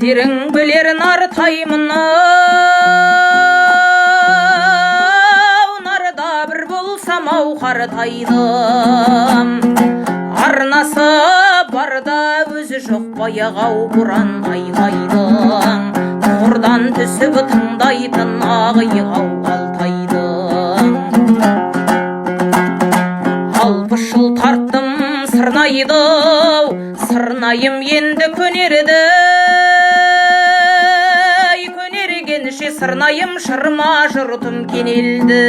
өздерің білер нартаймын нарда бір болсам ау қартайдым. Арнасы барда өзі жоқ баяғау бұран айлайдың. Тордан түсіп тыңдайтын ағиғау алтайдың. 60 жыл тарттым сырнайды, сырнайым енді көнерді. Көнергенше сырнайым шырма жұртым кенелді.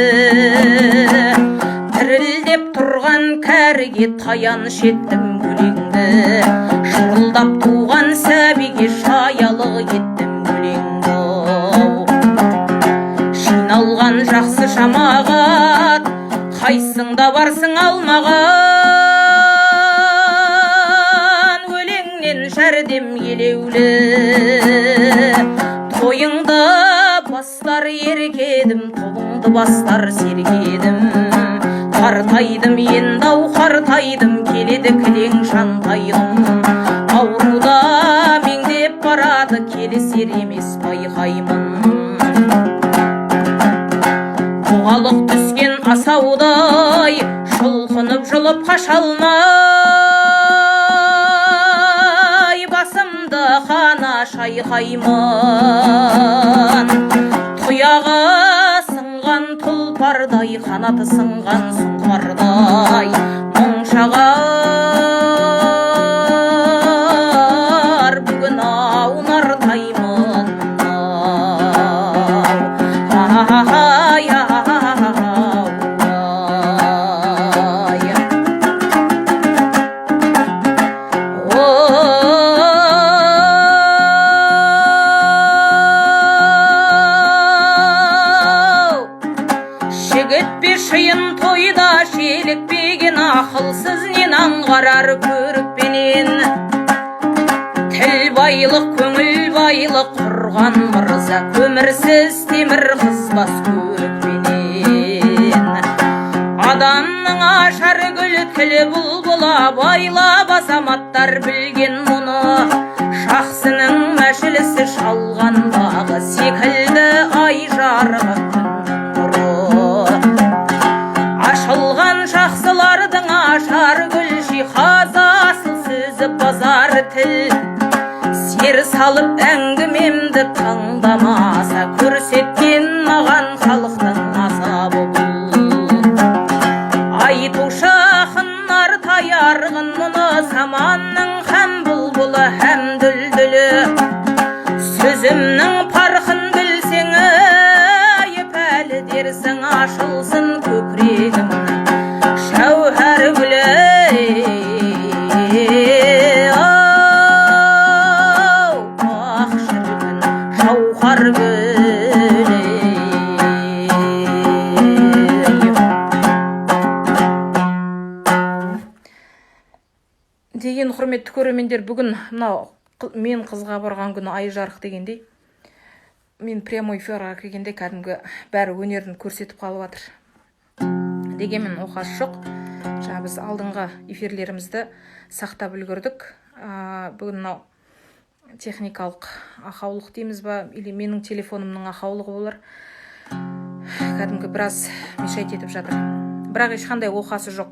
Дірілдеп тұрған кәріге таяныш еттім өлеңді. Шырылдап туған сәбиге шаялық еттім өлеңді. Жиналған жақсы жамағат, қайсыңда барсың алмаған. Өлеңнен жәрдем елеулі, тойыңды бастар еркедім, тобыңды бастар сергедім. Қартайдым енді ау қартайдым, келеді кілең жантайдым. Ауруда меңдеп барады, келесер емес байқаймын. Бұғалық түскен асаудай, шұлқынып жұлып қаша алмай, басымды қана шайқаймын. Тұяғы сынған тұлпардай, қанаты сынған сұңқардай, мұңшағар бүгін ау нартаймын. Шиын тойда шелікпеген ақылсыз нен аңғарар көрікпенен. Тіл байлық, көңіл байлық құрған мырза, көмірсіз темір қызбас көрікпенен. Адамның ашар гүлі тілі бұлбұла, байлап азаматтар білген мұны. Жақсының мәжілісі шалған бағы секілді ай жарығы. Ашылған жақсылардың ашар гүл жиһаз, асыл сөзі базар тіл. Сер салып әңгімемді таңдамаса, көрсеткен маған халықтың азабы бұл. Айтушы ақындар таярғын мұны, заманның һәм бұлбұлы һәм дүлдүлі. Сөзімнің парқын білсең, пәлі дерсің, ашылсын көкірегім шәуһәр гүлі. Ақ шіркін жауһар гүлі. Деген құрметті көрермендер, бүгін мынау мен қызға барған күні ай жарық дегендей, мен прямой эфирға кіргенде кәдімгі бәрі өнерін көрсетіп қалып жатыр. Дегенмен оқасы жоқ. Біз алдыңғы эфирлерімізді сақтап үлгердік. Бүгін мынау техникалық ақаулық дейміз ба, или менің телефонымның ақаулығы болар. Кәдімгі біраз мешайт етіп жатыр. Бірақ ешқандай оқасы жоқ.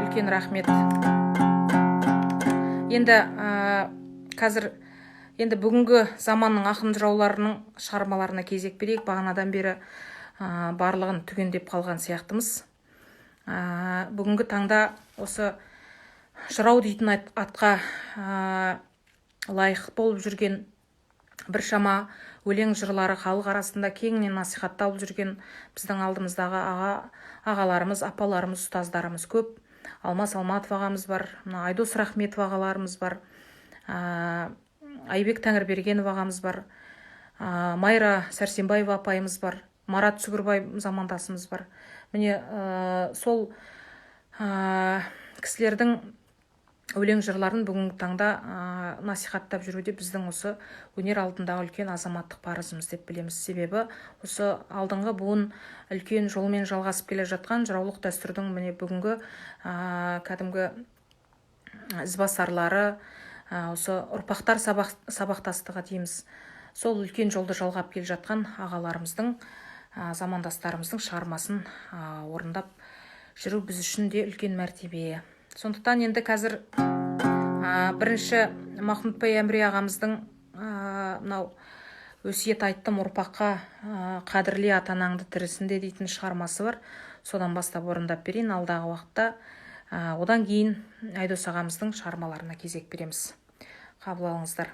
Үлкен рахмет. Енді бүгінгі заманның ақын жырауларының шығармаларына кезек берейік. Бағанадан бері барлығын түгендеп қалған сияқтымыз. Бүгінгі таңда осы жырау дейтін атқа лайық болып жүрген біршама өлең жырлары халық арасында кеңінен насихатталып жүрген біздің алдымыздағы ағаларымыз, апаларымыз, ұстаздарымыз көп. Алмас Алматов ағамыз бар, Айдос Рахметов ағаларымыз бар, Айбек Тәңірбергенов ағамыз бар, Майра Сәрсенбаева апайымыз бар, Марат Сүгірбай замандасымыз бар. Міне сол кісілердің өлең жырларын бүгінгі таңда насихаттап жүруде біздің осы өнер алдындағы үлкен азаматтық парызымыз деп білеміз. Себебі осы алдыңғы буын үлкен жолмен жалғасып келе жатқан жыраулық дәстүрдің міне бүгінгі кәдімгі ізбасарлары, осы ұрпақтар сабақтастығы дейміз. Сол үлкен жолды жалғап келе жатқан ағаларымыздың, замандастарымыздың шығармасын орындап жүру біз үшін де үлкен мәртебе. Сондықтан енді қазір бірінші Махмұтбай Әміре ағамыздың мынау Өсиет, айттым, ұрпаққа, Қадірле, анаңды, тірісінде дейтін шығармасы бар. Содан бастап орындап берейін алдағы уақытта. Одан кейін Айдос ағамыздың шығармаларына кезек береміз. Қабыл алыңыздар.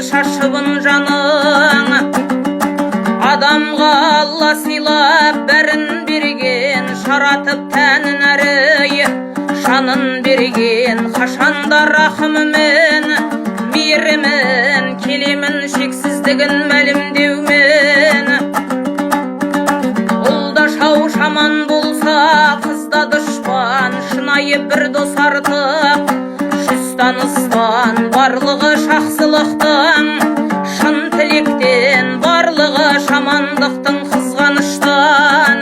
Шашыбын жаның, адамға Алла сыйлап бәрін берген, жаратып тәнін әрі, жанын берген, қашанда рахымымен, мейірімін, келемін шексіздігін мәлімдеумен. Ұлда шау шаман болса, қызда дұшпан, шынайы бір дос артық, таныстан, барлығы шақсылықтың, шын тілектен, барлығы шамандықтың қызғаныштан.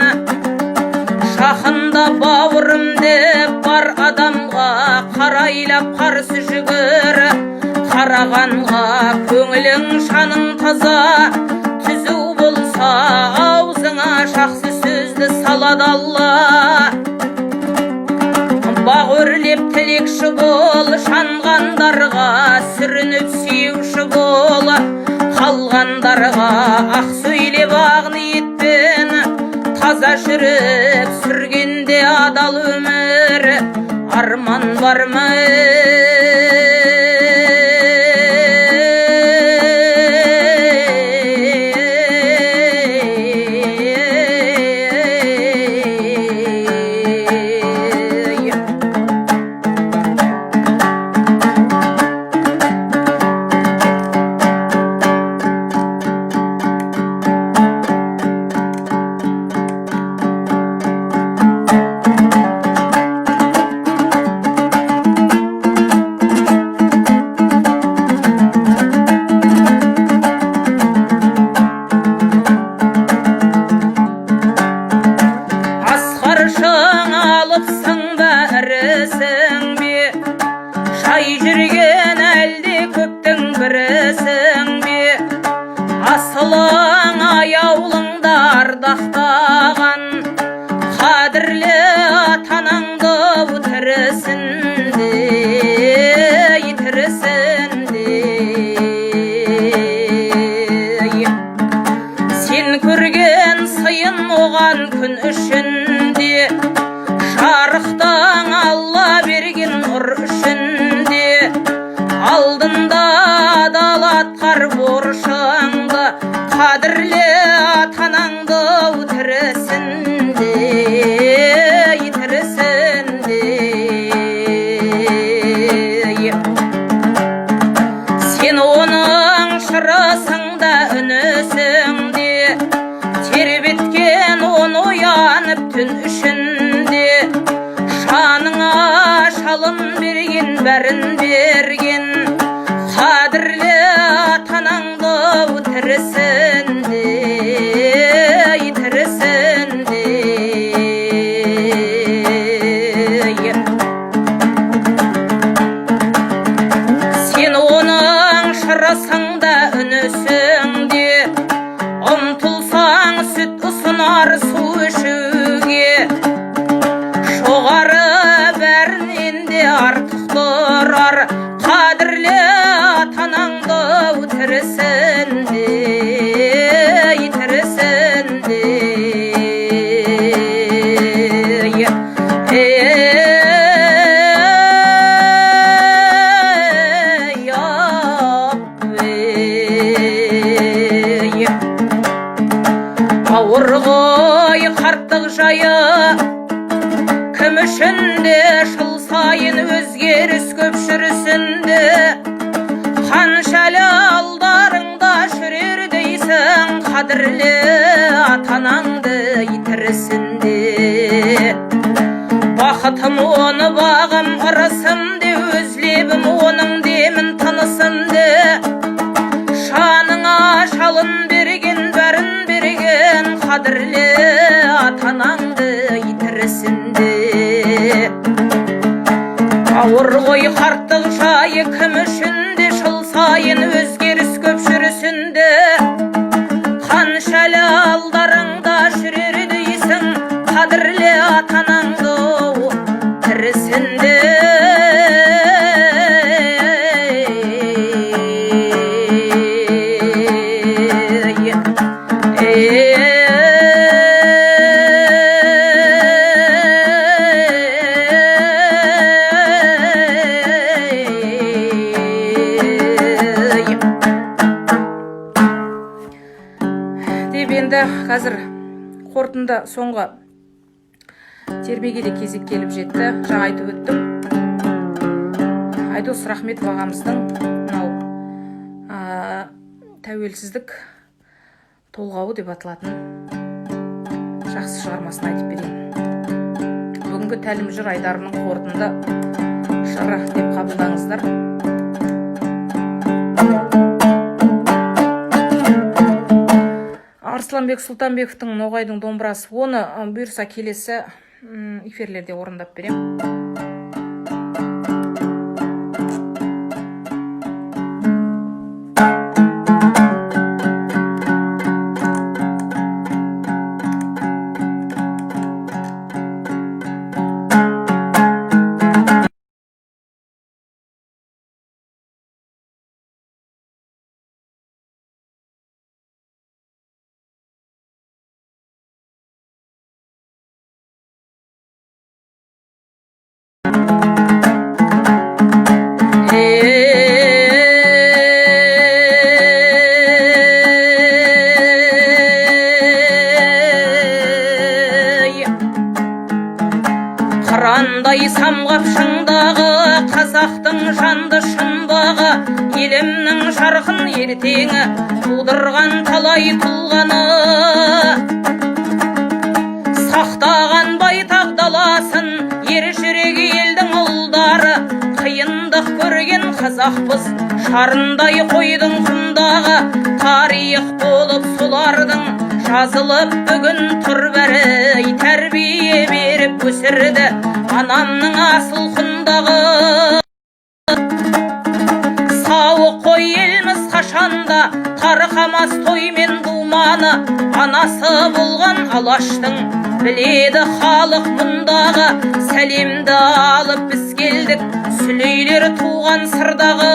Жақында бауырым деп бар адамға қарайлап қарсы жүгір, қарағанға көңілің шаның таза, түзу болса аузыңа жақсы сөзді салады Алла. Бақ өрлеп тілекші бол, жанғандарға сүрініп сүйеуші бол, қалғандарға ақ сөйлеп ақ ниетпен, таза жүріп сүргенде адал өмір, арман бар ма? Қадірле анаңды тірісінде, сен көрген сыйын оған күн үшінде, жарықтан Алла берген нұр үшінде, алдында адал атқар борышыңды, қадірле анаңды тірісінде. Сен оның шырысыңда үнісіңде, тербеткен оны оянып түн ішінде, жаныңа шалын берген, бәрін берген, қадірле анаңды тірісінде. Сен оның шырысыңда үнісіңде, ұмтылсаң сүт ұсынар су ішуге, жоғары бәрінен де артық тұрар, қадірле анаңды тірісінде. ауыр ғой қарттық жайы, кім үшін де жыл сайын өзгеріс көп жүрісінде. Қаншалы алдарыңда жүрер дейсің, қадірле анаңды тірісінде. Бақытым оны бағым ырысымде, өз лебім оның демін тынысымде. Жаныңа жалын берген, бәрін берген, қадірле анаңды тірісінде. Ауыр ғой қарттық жайы, кім үшін де жыл сайын өзгеріс көп жүрісінде. Қаншалы алдарыңда жүрер дейсің, қадірле анаңды тірісінде. Қазір қорытынды соңғы термеге де кезек келіп жетті. Жаңа айтып өттім. Рахметов ағамыздың тәуелсіздік толғауы деп аталатын жақсы шығармасын айтып берейін. Бүгінгі Тәлім Жыр айдарының қорытынды жыры деп қабылдаңыздар. Арсланбек Сұлтанбековтің Ноғайдың домбырасы. Оны бұйырса келесі эфирлерде орындап берем. Қырандай самғап шыңдағы қазақтың жанды шынбағы, елімнің жарқын ертеңі тудырған талай тұлғаны. Сақтаған байтақ даласын ер жүрек елдің ұлдары, қиындық көрген қазақпыз шарындай қойдың құмдағы. Тарих болып солардың жазылып бүгін тұр бәрі, тәрбие беріп өсірді анамның асыл құндағы. Сауық қой елміз қашанда, тарқамас тоймен думаны. Анасы болған алаштың біледі халық мұндағы. Сәлемді алып біз келдік, сүлейлер туған сырдағы.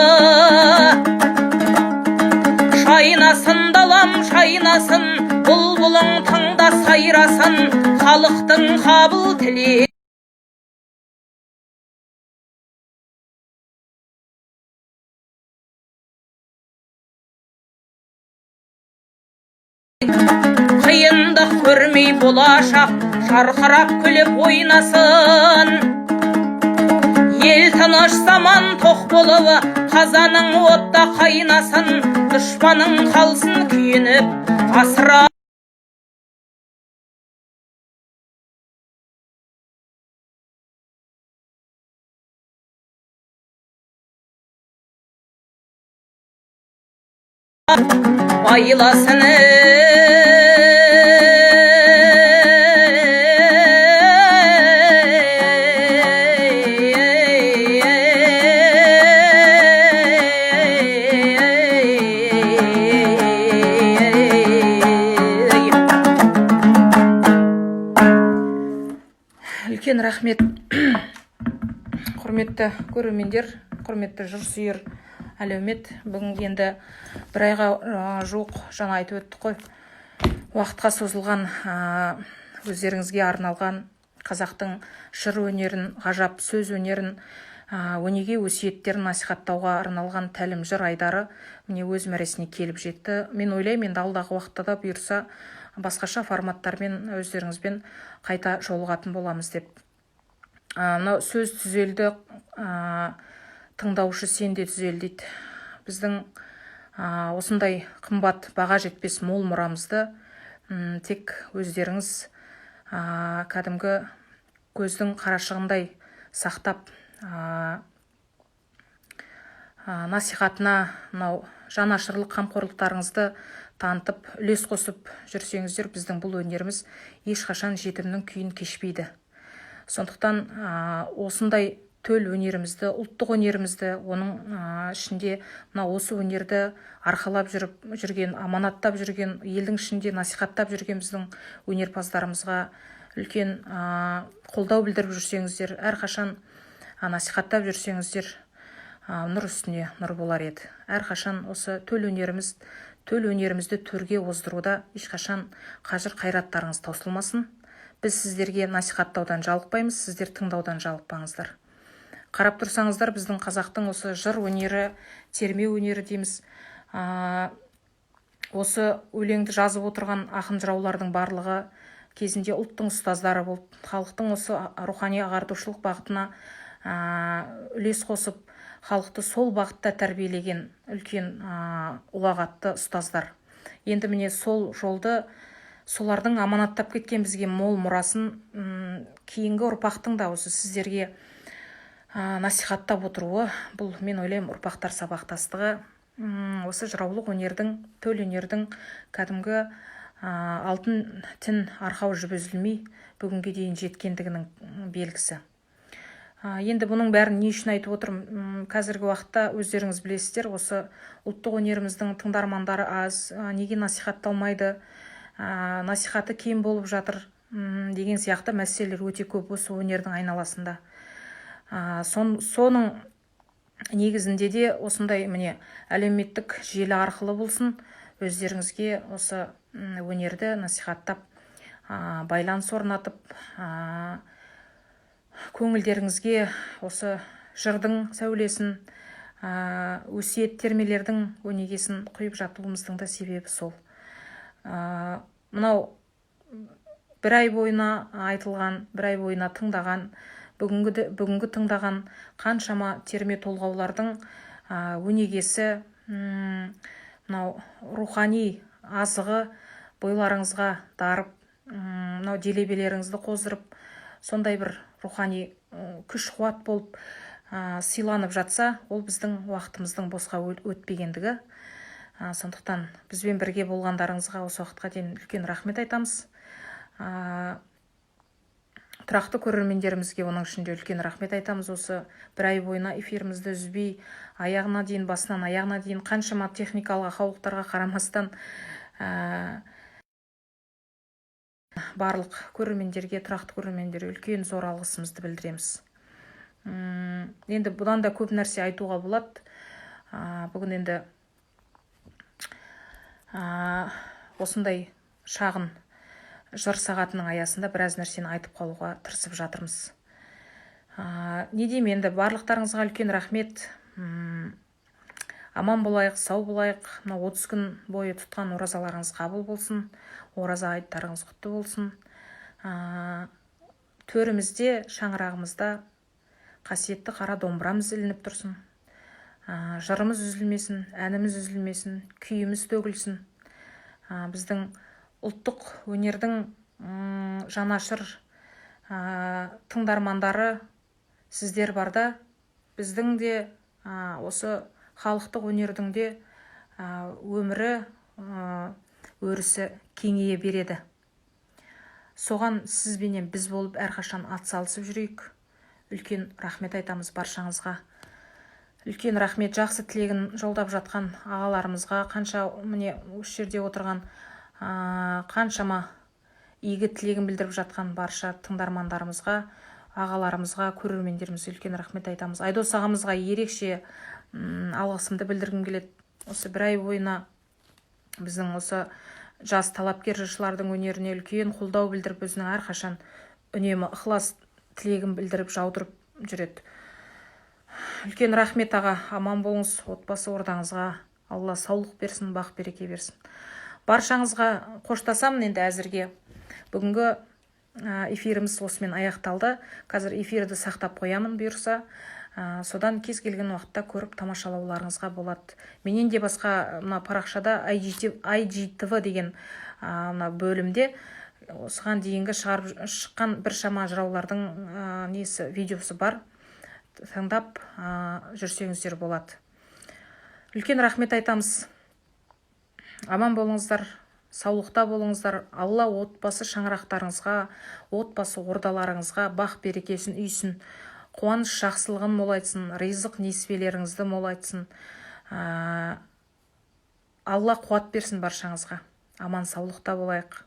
Шайнасын далам шайнасын, бұлбұлың тыңда сайрасын, халықтың қабыл тілегі. Қиындық көрмей болашақ жарқырап күліп ойнасын. Ел тыныш заман тоқ болып қазаның отта қайнасын. Дұшпаның қалсын күйініп асыра. Байласын үлкен рахмет. Құрметті көрермендер, құрметті жұрсүйер әлеумет, бүгін енді бір айға жуық жаңа айтып өттік қой. Уақытқа созылған өздеріңізге арналған қазақтың жыр өнерін, ғажап сөз өнерін, өнеге өсиеттерін насихаттауға арналған Тәлім Жыр айдары міне өз мәресіне келіп жетті. Мен ойлаймын, енді алдағы уақытта да бұйырса басқаша форматтармен өздеріңізбен қайта жолығатын боламыз деп. Мынау сөз түзелді, тыңдаушы сен де түзел дейді. Біздің осындай қымбат, баға жетпес мол мұрамызды тек өздеріңіз кәдімгі көздің қарашығындай сақтап, насихатына мынау жанашырлық қамқорлықтарыңызды танытып, үлес қосып жүрсеңіздер, біздің бұл өнеріміз ешқашан жетімнің күйін кешпейді. Сондықтан осындай төл өнерімізді, ұлттық өнерімізді, оның ішінде осы өнерді арқалап жүрген, аманаттап жүрген, елдің ішінде насихаттап жүрген біздің өнерпаздарымызға үлкен қолдау білдіріп жүрсеңіздер, әрқашан насихаттап жүрсеңіздер, нұр үстіне нұр болар еді. Әрқашан осы төл өнерімізді төрге оздыруда ешқашан қажыр қайраттарыңыз таусылмасын. Біз сіздерге насихаттаудан жалықпаймыз, сіздер тыңдаудан жалықпаңыздар. Қарап тұрсаңыздар, біздің қазақтың осы жыр өнері, терме өнері дейміз. Осы өлеңді жазып отырған ақын жыраулардың барлығы кезінде ұлттың ұстаздары болып, халықтың осы рухани ағартушылық бағытына үлес қосып, халықты сол бағытта тәрбиелеген үлкен ұлағатты ұстаздар. Енді міне сол жолды солардың аманаттап кеткен бізге мол мұрасын кейінгі ұрпақтың да осы сіздерге насихаттап отыруы, бұл мен ойлаймын ұрпақтар сабақтастығы, осы жыраулық өнердің, төл өнердің кәдімгі алтын тін арқау жібі үзілмей бүгінге дейін жеткендігінің белгісі. Енді бұның бәрін не үшін айтып отырмын? Қазіргі уақытта өздеріңіз білесіздер, осы ұлттық өнеріміздің тыңдармандары аз, неге насихатталмайды, насихаты кем болып жатыр деген сияқты мәселелер өте көп осы өнердің айналасында. Соның негізінде де осындай міне әлеуметтік желі арқылы болсын, өздеріңізге осы өнерді насихаттап, байланыс орнатып, көңілдеріңізге осы жырдың сәулесін, өсиет термелердің өнегесін құйып жатуымыздың да себебі сол. Мынау бір ай бойына айтылған, бір ай бойына тыңдаған, бүгінгі тыңдаған қаншама терме толғаулардың өнегесі, мынау рухани азығы бойларыңызға дарып, мынау делебелеріңізді қоздырып, сондай бір рухани күш қуат болып сыйланып жатса, ол біздің уақытымыздың босқа өтпегендігі. Сондықтан бізбен бірге болғандарыңызға осы уақытқа дейін үлкен рахмет айтамыз. Тұрақты көрермендерімізге оның ішінде үлкен рахмет айтамыз. Осы бір ай бойына эфирімізді үзбей, аяғына дейін, басынан аяғына дейін қаншама техникалық ақаулықтарға қарамастан барлық көрермендерге, тұрақты көрермендерге үлкен зор алғысымызды білдіреміз. Енді бұдан да көп нәрсе айтуға болады. Бүгін енді осындай шағын жыр сағатының аясында біраз нәрсені айтып қалуға тырысып жатырмыз. Не деймін, енді барлықтарыңызға үлкен рахмет. Аман болайық, сау болайық. 30 күн бойы тұтқан оразаларыңыз қабыл болсын. Ораза айттарыңыз құтты болсын. Төрімізде, шаңырағымызда қасиетті қара домбырамыз ілініп тұрсын. Жырымыз үзілмесін, әніміз үзілмесін, күйіміз төгілсін. Біздің ұлттық өнердің жанашыр тыңдармандары сіздер барда, біздің де осы халықтық өнердің де өмірі, өрісі кеңейе береді. Соған сізбенен біз болып әрқашан атсалысып жүрейік. Үлкен рахмет айтамыз баршаңызға. Үлкен рахмет, жақсы тілегін жолдап жатқан ағаларымызға, қанша міне осы жерде отырған қаншама игі тілегін білдіріп жатқан барша тыңдармандарымызға, ағаларымызға, көрермендерімізге үлкен рахмет айтамыз. Айдос ағамызға ерекше алғысымды білдіргім келеді. Осы бір ай бойына біздің осы жас талапкер жыршылардың өнеріне үлкен қолдау білдіріп, өзінің әрқашан үнемі ықылас тілегін білдіріп жаудырып жүреді. Үлкен рахмет аға, аман болыңыз, отбасы ордаңызға Алла саулық берсін, бақ береке берсін. Баршаңызға қоштасамын енді әзірге. Бүгінгі эфиріміз осымен аяқталды. Қазір эфирді сақтап қоямын бұйырса. Содан кез келген уақытта көріп тамашалауларыңызға болады. Менен де басқа мына парақшада IGTV деген бөлімде осыған дейінгі шығарып шыққан біршама жыраулардың видеосы бар. Тыңдап жүрсеңіздер болады. Үлкен рахмет айтамыз. Аман болыңыздар, саулықта болыңыздар. Алла отбасы шаңырақтарыңызға, отбасы ордаларыңызға бақ берекесін үйсін, қуаныш жақсылығын молайтсын, ризық несібелеріңізді молайтсын. Алла қуат берсін баршаңызға. Аман саулықта болайық.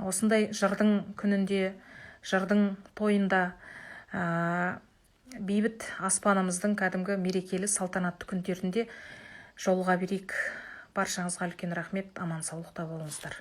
Осындай жырдың күнінде, жырдың тойында, бейбіт аспанымыздың кәдімгі мерекелі салтанатты күндерінде жолыға берейік. Баршаңызға үлкен рахмет, аман саулықта болыңыздар.